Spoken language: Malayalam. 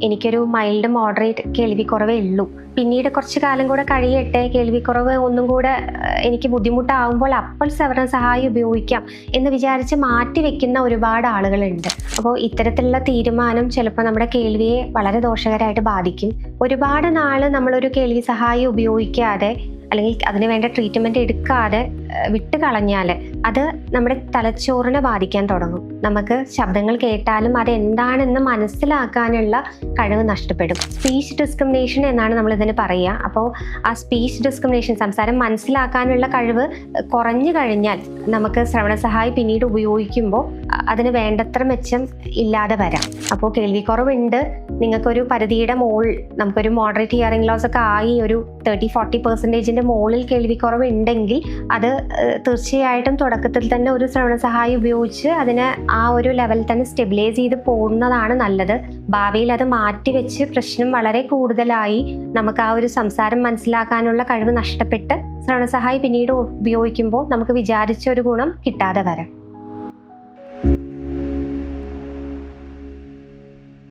എനിക്കൊരു മൈൽഡ് മോഡറേറ്റ് കേൾവിക്കുറവേ ഉള്ളൂ. പിന്നീട് കുറച്ച് കാലം കൂടെ കഴിയട്ടെ, കേൾവിക്കുറവ് ഒന്നും കൂടെ എനിക്ക് ബുദ്ധിമുട്ടാവുമ്പോൾ അപ്പോൾ ശ്രവണ സഹായി ഉപയോഗിക്കാം എന്ന് വിചാരിച്ച് മാറ്റി വെക്കുന്ന ഒരുപാട് ആളുകളുണ്ട്. അപ്പോൾ ഇത്തരത്തിലുള്ള തീരുമാനം ചിലപ്പോൾ നമ്മുടെ കേൾവിയെ വളരെ ദോഷകരമായിട്ട് ബാധിക്കും. ഒരുപാട് നാള് നമ്മളൊരു കേൾവി സഹായി ഉപയോഗിക്കാതെ അല്ലെങ്കിൽ അതിന് വേണ്ട ട്രീറ്റ്മെന്റ് എടുക്കാതെ വിട്ട് കളഞ്ഞാൽ അത് നമ്മുടെ തലച്ചോറിനെ ബാധിക്കാൻ തുടങ്ങും. നമുക്ക് ശബ്ദങ്ങൾ കേട്ടാലും അത് എന്താണെന്ന് മനസ്സിലാക്കാനുള്ള കഴിവ് നഷ്ടപ്പെടും. സ്പീച്ച് ഡിസ്ക്രിമിനേഷൻ എന്നാണ് നമ്മൾ ഇതിന് പറയുക. അപ്പോൾ ആ സ്പീച്ച് ഡിസ്ക്രിമിനേഷൻ, സംസാരം മനസ്സിലാക്കാനുള്ള കഴിവ് കുറഞ്ഞു കഴിഞ്ഞാൽ നമുക്ക് ശ്രവണ സഹായി പിന്നീട് ഉപയോഗിക്കുമ്പോൾ അതിന് വേണ്ടത്ര മെച്ചം ഇല്ലാതെ വരാം. അപ്പോൾ കേൾവിക്കുറവുണ്ട്, നിങ്ങൾക്കൊരു പരിധിയുടെ മുകളിൽ, നമുക്കൊരു മോഡറേറ്റ് ഹിയറിംഗ് ലോസ് ഒക്കെ ആയി ഒരു 30-40% മുകളിൽ കേൾവിക്കുറവ് ഉണ്ടെങ്കിൽ അത് തീർച്ചയായിട്ടും തുടക്കത്തിൽ തന്നെ ഒരു ശ്രവണ സഹായി ഉപയോഗിച്ച് അതിനെ ആ ഒരു ലെവലിൽ തന്നെ സ്റ്റെബിലൈസ് ചെയ്ത് പോകുന്നതാണ് നല്ലത്. ഭാവിയിൽ അത് മാറ്റിവെച്ച് പ്രശ്നം വളരെ കൂടുതലായി നമുക്ക് ആ ഒരു സംസാരം മനസ്സിലാക്കാനുള്ള കഴിവ് നഷ്ടപ്പെട്ട് ശ്രവണ സഹായി പിന്നീട് ഉപയോഗിക്കുമ്പോൾ നമുക്ക് വിചാരിച്ച ഒരു ഗുണം കിട്ടാതെ വരാം.